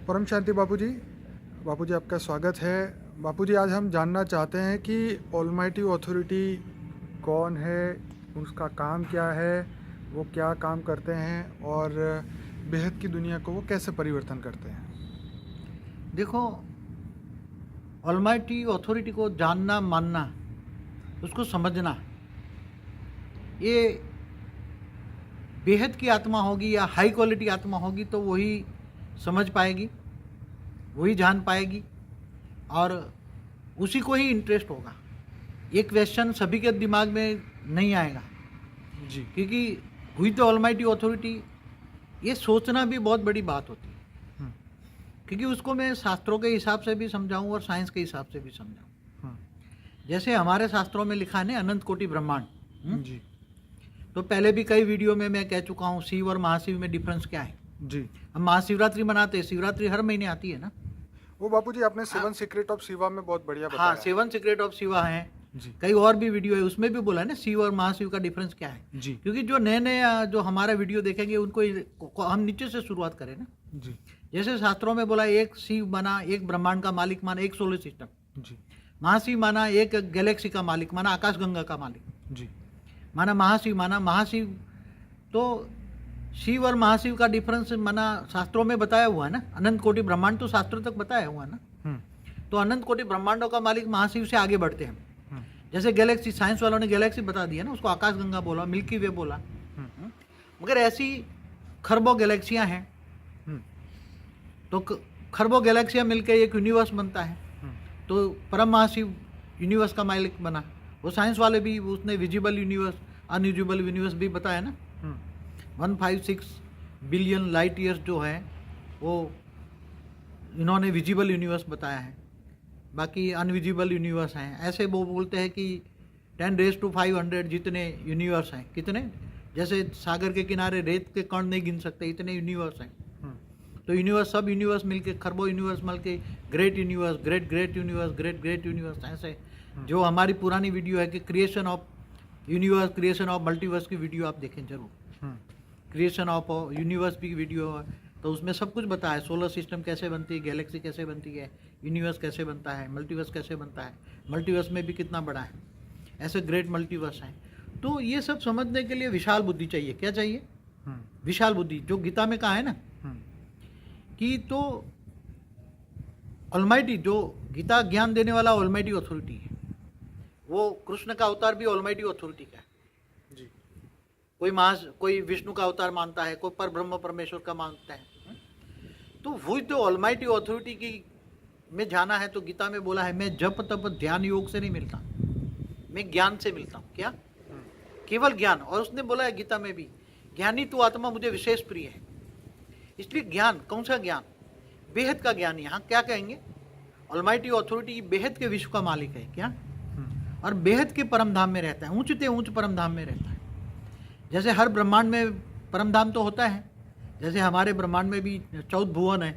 परम शांति बापू जी आपका स्वागत है। बापू जी आज हम जानना चाहते हैं कि ऑलमाइटी अथॉरिटी कौन है, उसका काम क्या है, वो क्या काम करते हैं और बेहद की दुनिया को वो कैसे परिवर्तन करते हैं। देखो, ऑलमाइटी अथॉरिटी को जानना, मानना, उसको समझना, ये बेहद की आत्मा होगी या हाई क्वालिटी आत्मा होगी तो वही समझ पाएगी, वही जान पाएगी और उसी को ही इंटरेस्ट होगा। ये क्वेश्चन सभी के दिमाग में नहीं आएगा जी, क्योंकि हुई तो ऑलमाइटी अथॉरिटी, ये सोचना भी बहुत बड़ी बात होती है। क्योंकि उसको मैं शास्त्रों के हिसाब से भी समझाऊं और साइंस के हिसाब से भी समझाऊं। जैसे हमारे शास्त्रों में लिखा है ना, अनंत कोटि ब्रह्मांड। जी, तो पहले भी कई वीडियो में मैं कह चुका हूँ शिव और महाशिव में डिफरेंस क्या है। जी। हम महाशिवरात्रि मनाते हैं, शिवरात्रि हर महीने आती है ना। वो बापू जी आपने सेवन सीक्रेट ऑफ शिवा में बहुत बढ़िया बताया। हाँ, सेवन सीक्रेट ऑफ शिवा है। जी, कई और भी वीडियो है, उसमें भी बोला है ना शिव और महाशिव का डिफरेंस क्या है। जी, क्योंकि जो नए नए जो हमारा वीडियो देखेंगे उनको हम नीचे से शुरुआत करें ना। जी, जैसे शास्त्रों में बोला एक शिव माना, एक ब्रह्मांड का मालिक माना, एक सोलर सिस्टम। जी, महाशिव माना एक गैलेक्सी का मालिक माना, आकाशगंगा का मालिक जी, माना। महाशिव माना, महाशिव तो शिव और महाशिव का डिफरेंस माना शास्त्रों में बताया हुआ है ना। अनंत कोटि ब्रह्मांड तो शास्त्रों तक बताया हुआ है ना। तो अनंत कोटि ब्रह्मांडों का मालिक महाशिव से आगे बढ़ते हैं। जैसे गैलेक्सी, साइंस वालों ने गैलेक्सी बता दिया ना, उसको आकाशगंगा बोला, मिल्की वे बोला। मगर ऐसी खरबों गैलेक्सियां हैं, तो खरबों गैलेक्सियां मिलकर एक यूनिवर्स बनता है। तो परम महाशिव यूनिवर्स का मालिक बना। वो साइंस वाले भी, उसने विजिबल यूनिवर्स, अनविजिबल यूनिवर्स भी बताया ना। 156 बिलियन लाइट ईयर्स जो है वो इन्होंने विजिबल यूनिवर्स बताया है, बाकी अनविजिबल यूनिवर्स हैं। ऐसे वो बोलते हैं कि 10⁵ जितने यूनिवर्स हैं। कितने? जैसे सागर के किनारे रेत के कण नहीं गिन सकते, इतने यूनिवर्स हैं। तो यूनिवर्स, सब यूनिवर्स मिलके, खरबों यूनिवर्स मिलके great universe, great universe, great universe. ऐसे जो हमारी पुरानी वीडियो है कि creation of universe, creation of multiverse की वीडियो आप देखें जरूर। क्रिएशन ऑफ यूनिवर्स भी वीडियो है, तो उसमें सब कुछ बताया है। सोलर सिस्टम कैसे बनती है, गैलेक्सी कैसे बनती है, यूनिवर्स कैसे बनता है, मल्टीवर्स कैसे बनता है, मल्टीवर्स में भी कितना बड़ा है, ऐसे ग्रेट मल्टीवर्स हैं। तो ये सब समझने के लिए विशाल बुद्धि चाहिए। क्या चाहिए? विशाल बुद्धि, जो गीता में कहा है ना कि तो ऑलमाइटी, जो गीता ज्ञान देने वाला ऑलमाइटी अथॉरिटी है, वो कृष्ण का अवतार भी ऑलमाइटी अथॉरिटी का है। जी, कोई विष्णु का अवतार मानता है, कोई पर ब्रह्म परमेश्वर का मानता है। तो वही तो ऑलमाइटी अथॉरिटी की में जाना है। तो गीता में बोला है, मैं जप तप ध्यान योग से नहीं मिलता, मैं ज्ञान से मिलता हूँ। क्या? केवल ज्ञान। और उसने बोला है गीता में भी, ज्ञानी तो आत्मा मुझे विशेष प्रिय है। इसलिए ज्ञान, कौन सा ज्ञान? बेहद का ज्ञान। यहाँ क्या कहेंगे? ऑलमाइटी अथॉरिटी बेहद के विश्व का मालिक है। क्या? और बेहद के परम धाम में रहता है, ऊंचते ऊंच परम धाम में रहता है। जैसे हर ब्रह्मांड में परम धाम तो होता है, जैसे हमारे ब्रह्मांड में भी 14 भुवन है।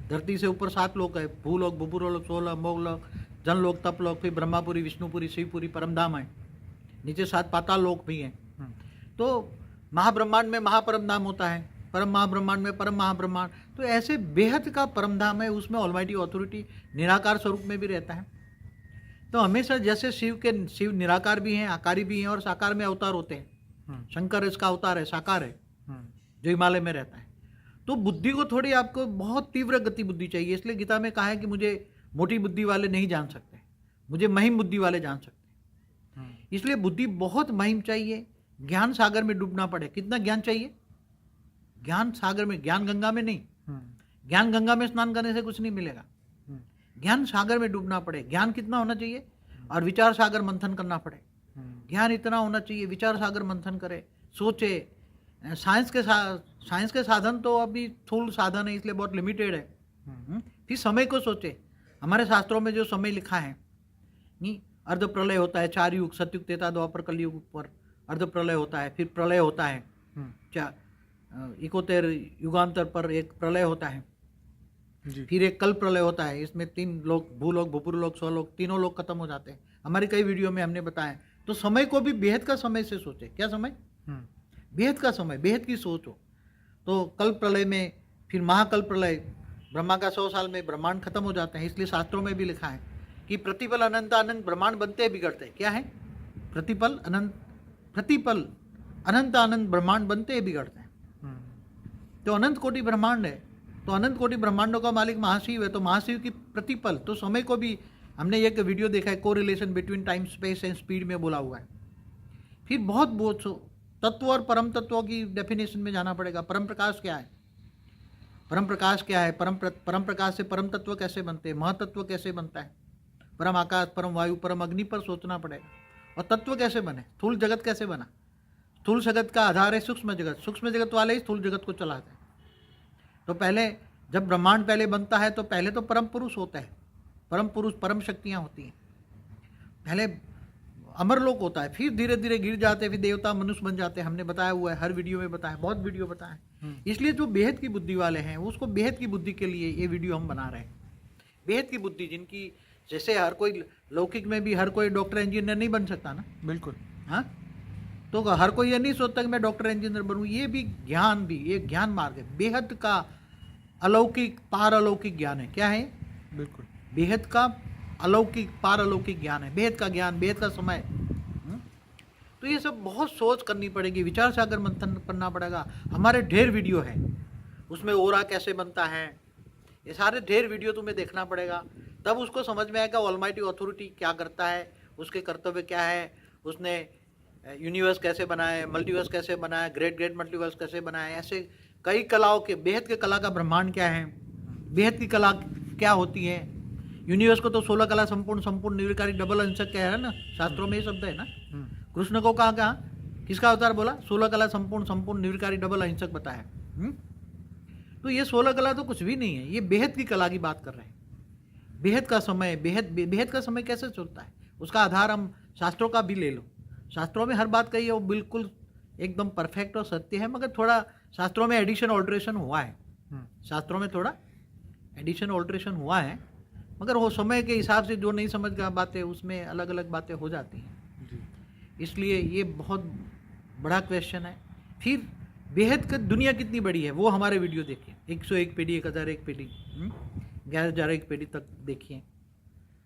धरती से ऊपर 7 लोक है, भूलोक, भूपुरलोक, सोलह मोगलोक, जनलोक, तपलोक, फिर ब्रह्मापुरी, विष्णुपुरी, शिवपुरी, परमधाम है। नीचे 7 पाताल लोक भी हैं। तो महाब्रह्मांड में महापरम धाम होता है, परम महाब्रह्मांड में परम महाब्रह्मांड। तो ऐसे बेहद का परम धाम है, उसमें ऑलमाइटी अथॉरिटी निराकार स्वरूप में भी रहता है। तो हमेशा जैसे शिव निराकार भी हैं, आकारी भी हैं और साकार में अवतार होते हैं। शंकर इसका अवतार है, साकार है, जो हिमालय में रहता है। तो बुद्धि को थोड़ी आपको बहुत तीव्र गति बुद्धि चाहिए। इसलिए गीता में कहा है कि मुझे मोटी बुद्धि वाले नहीं जान सकते, मुझे महिम बुद्धि वाले जान सकते। इसलिए बुद्धि बहुत महिम चाहिए। ज्ञान सागर में डूबना पड़े। कितना ज्ञान चाहिए? ज्ञान सागर में, ज्ञान गंगा में नहीं। ज्ञान गंगा में स्नान करने से कुछ नहीं मिलेगा। ज्ञान सागर में डूबना पड़े। ज्ञान कितना होना चाहिए? और विचार सागर मंथन करना पड़े। ज्ञान इतना होना चाहिए, विचार सागर मंथन करे, सोचे। साइंस के साधन तो अभी थूल साधन है, इसलिए बहुत लिमिटेड है। फिर समय को सोचे। हमारे शास्त्रों में जो समय लिखा है, नहीं, अर्ध प्रलय होता है, 4 युग, सतयुग, त्रेता, द्वापर, कलयुग पर अर्ध प्रलय होता है, फिर प्रलय होता है, 71 युगांतर पर एक प्रलय होता है, फिर एक कल प्रलय होता है। इसमें 3 लोग, भूलोक, भूपुरलोक, स्वलोक, तीनों लोग खत्म हो जाते हैं। हमारी कई वीडियो में हमने बताया। तो समय को भी बेहद का समय से सोचे। क्या समय? बेहद का समय, बेहद की सोच हो। तो कल प्रलय में, फिर महाकल प्रलय, ब्रह्मा का 100 साल में ब्रह्मांड खत्म हो जाते हैं। इसलिए शास्त्रों में भी लिखा है कि प्रतिपल अनंत अनंत ब्रह्मांड बनते हैं बिगड़ते हैं। क्या है? प्रतिपल अनंत अनंत ब्रह्मांड बनते हैं बिगड़ते हैं। तो अनंत कोटि ब्रह्मांड है, तो अनंत कोटि ब्रह्मांडों का मालिक महाशिव है। तो महाशिव की प्रतिपल, तो समय को भी हमने एक वीडियो देखा है, correlation between time space and speed में बोला हुआ है। फिर बहुत तत्व और परम तत्वों की डेफिनेशन में जाना पड़ेगा। परम प्रकाश क्या है? परम प्रकाश क्या है? परम प्रकाश से परम तत्व कैसे बनते हैं? महतत्व कैसे बनता है? परम आकाश, परम वायु, परम अग्नि पर सोचना पड़ेगा। और तत्व कैसे बने? स्थूल जगत कैसे बना? स्थूल जगत का आधार है सूक्ष्म जगत। सूक्ष्म जगत वाले ही स्थूल जगत को चलाते हैं। तो पहले जब ब्रह्मांड पहले बनता है तो पहले तो परम पुरुष होता है, परम पुरुष, परम शक्तियाँ होती हैं। पहले अमरलोक होता है, फिर धीरे धीरे गिर जाते हैं, फिर देवता मनुष्य बन जाते हैं। हमने बताया हुआ है, हर वीडियो में बताया, बहुत वीडियो बताया है। इसलिए जो बेहद की बुद्धि वाले हैं उसको बेहद की बुद्धि के लिए ये वीडियो हम बना रहे हैं। बेहद की बुद्धि जिनकी, जैसे हर कोई लौकिक में भी हर कोई डॉक्टर इंजीनियर नहीं बन सकता ना। बिल्कुल। हाँ, तो हर कोई ये नहीं सोचता कि मैं डॉक्टर इंजीनियर बनूं। ये भी ज्ञान, भी ये ज्ञान मार्ग है। बेहद का अलौकिक पारलौकिक ज्ञान है। क्या है? बिल्कुल। बेहद का अलौकिक पारलौकिक ज्ञान है। बेहद का ज्ञान, बेहद का समय। तो ये सब बहुत सोच करनी पड़ेगी, विचार सागर मंथन करना पड़ेगा। हमारे ढेर वीडियो है, उसमें ओरा कैसे बनता है, ये सारे ढेर वीडियो तुम्हें देखना पड़ेगा। तब उसको समझ में आएगा ऑलमाइटी अथॉरिटी क्या करता है, उसके कर्तव्य क्या है, उसने यूनिवर्स कैसे बनाया, मल्टीवर्स कैसे बनाया, ग्रेट ग्रेट मल्टीवर्स कैसे बनाया। ऐसे कई कलाओं के, बेहद के कला का ब्रह्मांड क्या है, बेहद की कला क्या होती है। यूनिवर्स को तो 16 कला संपूर्ण निर्विकारी डबल अंशक कह रहा है ना, शास्त्रों में ये शब्द है ना। कृष्ण को कहा किसका अवतार बोला? 16 कला संपूर्ण निर्विकारी डबल अहिंसक बताया। तो ये 16 कला तो कुछ भी नहीं है, ये बेहद की कला की बात कर रहे हैं। बेहद का समय, बेहद का समय कैसे चलता है, उसका आधार हम शास्त्रों का भी ले लो। शास्त्रों में हर बात कही है वो बिल्कुल एकदम परफेक्ट और सत्य है, मगर थोड़ा शास्त्रों में एडिशन ऑल्ट्रेशन हुआ है। शास्त्रों में थोड़ा एडिशन ऑल्ट्रेशन हुआ है, मगर वो समय के हिसाब से जो नहीं समझ गया बातें, उसमें अलग अलग बातें हो जाती हैं। इसलिए ये बहुत बड़ा क्वेश्चन है। फिर बेहद का दुनिया कितनी बड़ी है वो हमारे वीडियो देखिए, 101 पीढ़ी, 1001 पीढ़ी, 11,001 पीढ़ी तक देखिए।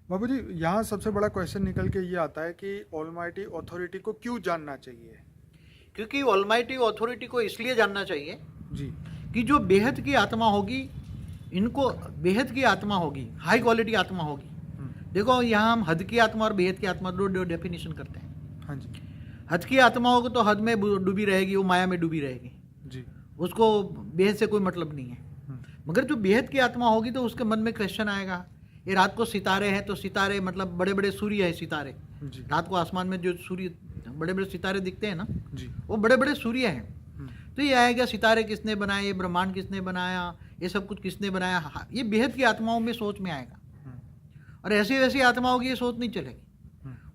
बाबू जी, यहाँ सबसे बड़ा क्वेश्चन निकल के ये आता है कि ऑलमाइटी अथॉरिटी को क्यों जानना चाहिए? क्योंकि ऑलमाइटी अथॉरिटी को इसलिए जानना चाहिए जी कि जो बेहद की आत्मा होगी, इनको बेहद की आत्मा होगी, हाई क्वालिटी आत्मा होगी। देखो यहाँ हम हद की आत्मा और बेहद की आत्मा दो डेफिनेशन करते हैं। हाँ जी। हद की आत्मा होगी तो हद में डूबी रहेगी, वो माया में डूबी रहेगी जी, उसको बेहद से कोई मतलब नहीं है। मगर जो बेहद की आत्मा होगी तो उसके मन में क्वेश्चन आएगा, ये रात को सितारे हैं तो सितारे मतलब बड़े बड़े सूर्य है, सितारे जी, रात को आसमान में जो सूर्य बड़े बड़े सितारे दिखते हैं ना, जी, वो बड़े बड़े सूर्य हैं। तो ये आएगा सितारे किसने बनाए, ये ब्रह्मांड किसने बनाया, ये सब कुछ किसने बनाया, ये बेहद की आत्माओं में सोच में आएगा। और ऐसी वैसी आत्माओं की ये सोच नहीं चलेगी,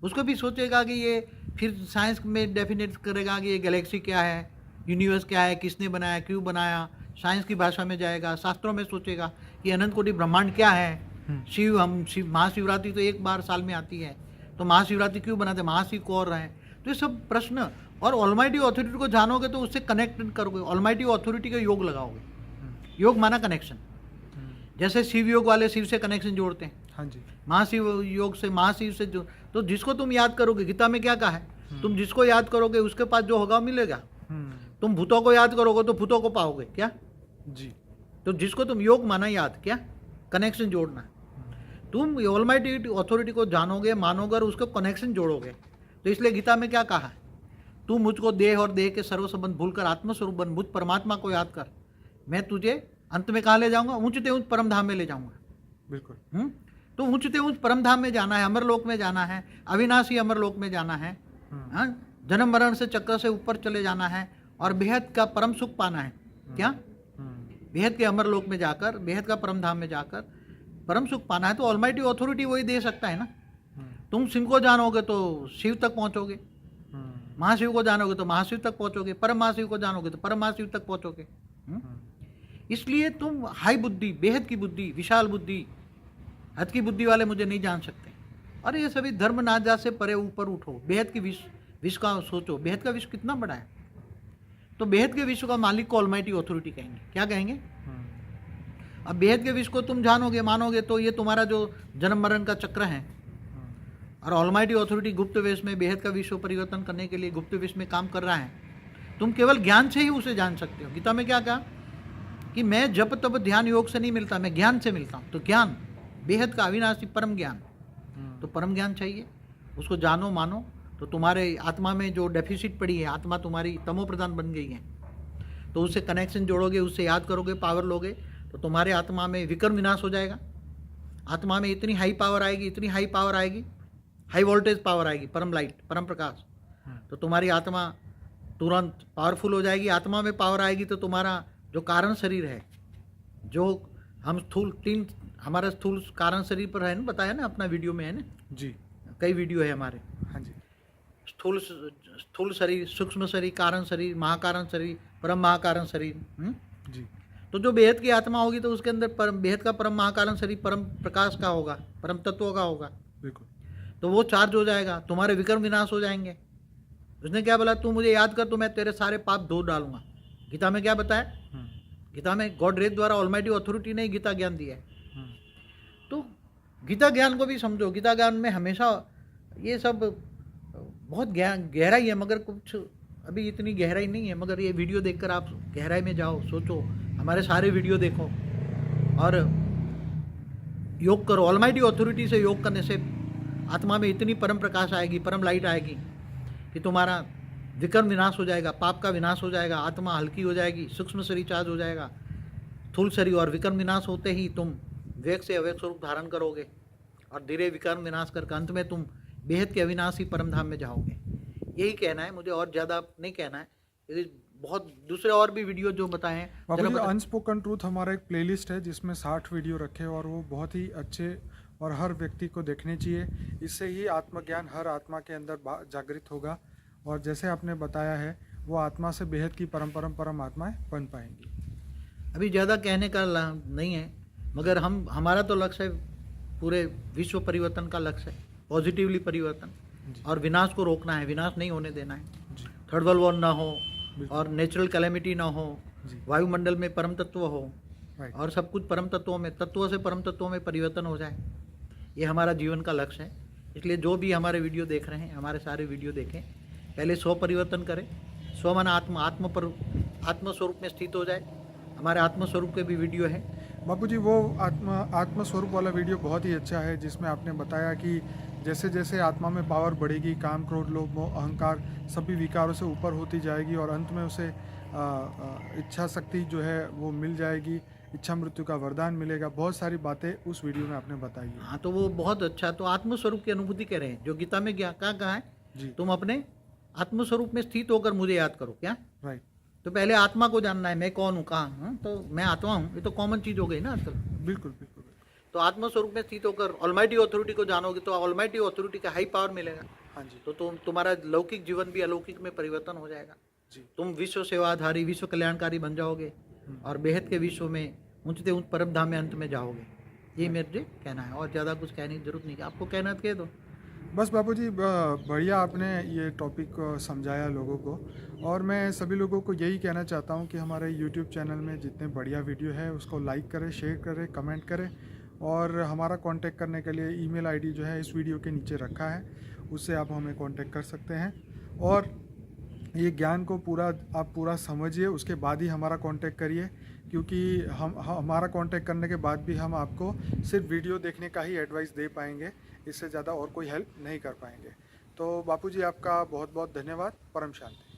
उसको भी सोचेगा कि ये फिर साइंस में डेफिनेट करेगा कि ये गैलेक्सी क्या है, यूनिवर्स क्या है, किसने बनाया, क्यों बनाया, साइंस की भाषा में जाएगा, शास्त्रों में सोचेगा कि अनंत कोटि ब्रह्मांड क्या है। शिव महाशिवरात्रि तो एक बार साल में आती है, तो महाशिवरात्रि क्यों बनाते, महाशिव कौन रहे। तो ये सब प्रश्न, और ऑलमाइटी अथॉरिटी को जानोगे तो उससे कनेक्ट करोगे, ऑलमाइटी अथॉरिटी का योग लगाओगे। योग माना कनेक्शन, जैसे शिव योग वाले शिव से कनेक्शन जोड़ते हैं। हाँ जी। महाशिव योग से, महाशिव से जो, तो जिसको तुम याद करोगे, गीता में क्या कहा है, तुम जिसको याद करोगे उसके पास जो होगा मिलेगा। तुम भूतों को याद करोगे तो भूतों को पाओगे, क्या जी। तो जिसको तुम योग माना याद, क्या कनेक्शन जोड़ना। तुम ऑलमाइटी अथॉरिटी को जानोगे, मानोगे और उसको कनेक्शन जोड़ोगे। तो इसलिए गीता में क्या कहा है, तू मुझको देह और देह के सर्व संबंध भूलकर आत्मस्वरूप बन, मुझ परमात्मा को याद कर, मैं तुझे अंत में कहाँ ले जाऊंगा, ऊंचते ऊंच परम धाम में ले जाऊंगा। बिल्कुल। तो ऊंचते ऊंच परम धाम में जाना है, अमरलोक में जाना है, अविनाशी अमरलोक में जाना है, जन्म मरण से चक्र से ऊपर चले जाना है और बेहद का परम सुख पाना है। क्या बेहद के अमरलोक में जाकर, बेहद का परम धाम में जाकर परम सुख पाना है। तो ऑलमाइटी अथॉरिटी वही दे सकता है ना। तुम शिव को जानोगे तो शिव तक पहुंचोगे, महाशिव को जानोगे तो महाशिव तक पहुंचोगे, परम महाशिव को जानोगे तो परम महाशिव तक पहुंचोगे। इसलिए तुम हाई बुद्धि, बेहद की बुद्धि, विशाल बुद्धि, हद की बुद्धि वाले मुझे नहीं जान सकते। और ये सभी धर्म नाच जात से परे ऊपर उठो, बेहद की विश्व का सोचो, बेहद का विश्व कितना बड़ा है। तो बेहद के विश्व का मालिक को ऑलमाइटी अथॉरिटी कहेंगे। क्या कहेंगे? अब बेहद के विष को तुम जानोगे मानोगे तो ये तुम्हारा जो जन्म मरण का चक्र है, और ऑलमाइटी ऑथोरिटी गुप्त वेश में बेहद का विश्व परिवर्तन करने के लिए गुप्त वेश में काम कर रहा है। तुम केवल ज्ञान से ही उसे जान सकते हो। गीता में क्या कहा कि मैं जप तप ध्यान योग से नहीं मिलता, मैं ज्ञान से मिलता हूँ। तो ज्ञान बेहद का अविनाशी परम ज्ञान, तो परम ज्ञान चाहिए, उसको जानो मानो। तो तुम्हारे आत्मा में जो डेफिसिट पड़ी है, आत्मा तुम्हारी तमो प्रधान बन गई है, तो उससे कनेक्शन जोड़ोगे, उससे याद करोगे, पावर लोगे, तो तुम्हारे आत्मा में विकर्म विनाश हो जाएगा। आत्मा में इतनी हाई पावर आएगी, इतनी हाई पावर आएगी, हाई वोल्टेज पावर आएगी, परम लाइट, परम प्रकाश। तो तुम्हारी आत्मा तुरंत पावरफुल हो जाएगी। आत्मा में पावर आएगी तो तुम्हारा जो कारण शरीर है, जो हम स्थूल तीन हमारा स्थूल कारण शरीर पर है ना, बताया ना अपना वीडियो में है ना जी, कई वीडियो है हमारे। हाँ जी, स्थूल शरीर, सूक्ष्म शरीर, कारण शरीर, महाकारण शरीर, परम महाकारण शरीर। जी, तो जो बेहद की आत्मा होगी तो उसके अंदर परम बेहद का परम महाकारण शरीर परम प्रकाश का होगा, परम तत्व का होगा। बिल्कुल। तो वो चार्ज हो जाएगा, तुम्हारे विकर्म विनाश हो जाएंगे। उसने क्या बोला, तू मुझे याद कर तो मैं तेरे सारे पाप धो डालूंगा। गीता में क्या बताया, गीता में गॉड रेत द्वारा ऑलमाइटी ऑथोरिटी ने गीता ज्ञान दिया है। तो गीता ज्ञान को भी समझो। गीता ज्ञान में हमेशा ये सब बहुत गहराई है, मगर कुछ अभी इतनी गहराई नहीं है। मगर ये वीडियो देखकर आप गहराई में जाओ, सोचो, हमारे सारे वीडियो देखो और योग करो। ऑलमाइटी ऑथोरिटी से योग करने से आत्मा में इतनी परम प्रकाश आएगी, परम लाइट आएगी कि तुम्हारा विकर्म विनाश हो जाएगा, पाप का विनाश हो जाएगा, आत्मा हल्की हो जाएगी, सूक्ष्म शरीर चार्ज हो जाएगा, स्थूल शरीर। और विकर्म विनाश होते ही तुम वेग से अवेग स्वरूप धारण करोगे और धीरे विकर्म विनाश करके अंत में तुम बेहद के अविनाशी परम धाम में जाओगे। यही कहना है मुझे, और ज़्यादा नहीं कहना है। बहुत दूसरे और भी वीडियो जो बताए हैं। बाबूजी, अनस्पोकन ट्रूथ हमारा एक प्लेलिस्ट है जिसमें 60 वीडियो रखे हैं और वो बहुत ही अच्छे और हर व्यक्ति को देखने चाहिए। इससे ही आत्मज्ञान हर आत्मा के अंदर जागृत होगा और जैसे आपने बताया है वो आत्मा से बेहद की परम आत्माएं बन पाएंगी। अभी ज़्यादा कहने का नहीं है, मगर हमारा तो लक्ष्य है पूरे विश्व परिवर्तन का लक्ष्य है, पॉजिटिवली परिवर्तन, और विनाश को रोकना है, विनाश नहीं होने देना है। थर्ड वर्ल्ड वॉर ना हो और नेचुरल कैलेमिटी ना हो, वायुमंडल में परम तत्व हो और सब कुछ परम तत्वों में, तत्वों से परम तत्वों में परिवर्तन हो जाए। ये हमारा जीवन का लक्ष्य है। इसलिए जो भी हमारे वीडियो देख रहे हैं, हमारे सारे वीडियो देखें, पहले स्व परिवर्तन करें। स्व मन आत्मस्वरूप में स्थित हो जाए। हमारे आत्मस्वरूप के भी वीडियो है। बापूजी, वो आत्मस्वरूप वाला वीडियो बहुत ही अच्छा है जिसमें आपने बताया कि जैसे जैसे आत्मा में पावर बढ़ेगी, काम क्रोध लोभ मोह अहंकार सभी विकारों से ऊपर होती जाएगी और अंत में उसे इच्छा शक्ति जो है वो मिल जाएगी, इच्छा मृत्यु का वरदान मिलेगा। बहुत सारी बातें उस वीडियो में आपने बताई है। हाँ, तो वो बहुत अच्छा। तो आत्मस्वरूप की अनुभूति कह रहे हैं, जो गीता में क्या कहा है जी, तुम अपने आत्मस्वरूप में स्थित होकर मुझे याद करो। क्या राइट। तो पहले आत्मा को जानना है, मैं कौन हूँ, कहाँ हूँ। तो मैं आत्मा हूँ, ये तो कॉमन चीज़ हो गई ना आजकल। बिल्कुल बिल्कुल। तो आत्मस्वरूप में स्थित होकर ऑलमाइटी ऑथोरिटी को जानोगे तो ऑलमाइटी ऑथोरिटी का हाई पावर मिलेगा। हाँ जी। तो तुम्हारा लौकिक जीवन भी अलौकिक में परिवर्तन हो जाएगा जी। तुम विश्व सेवाधारी, विश्व कल्याणकारी बन जाओगे और बेहद के विश्व में ऊंचते ऊंच परम धाम में अंत में जाओगे। ये मेरे कहना है, और ज़्यादा कुछ कहने की जरूरत नहीं। आपको कहना तो कह दो। बस बापूजी, बढ़िया आपने ये टॉपिक समझाया लोगों को, और मैं सभी लोगों को यही कहना चाहता हूँ कि हमारे YouTube चैनल में जितने बढ़िया वीडियो है उसको लाइक करें, शेयर करें, कमेंट करें, और हमारा कांटेक्ट करने के लिए ईमेल आईडी जो है इस वीडियो के नीचे रखा है, उससे आप हमें कांटेक्ट कर सकते हैं। और ये ज्ञान को आप पूरा समझिए, उसके बाद ही हमारा कांटेक्ट करिए, क्योंकि हमारा कांटेक्ट करने के बाद भी हम आपको सिर्फ वीडियो देखने का ही एडवाइस दे पाएंगे, इससे ज़्यादा और कोई हेल्प नहीं कर पाएंगे। तो बापूजी, आपका बहुत बहुत धन्यवाद। परम शांति।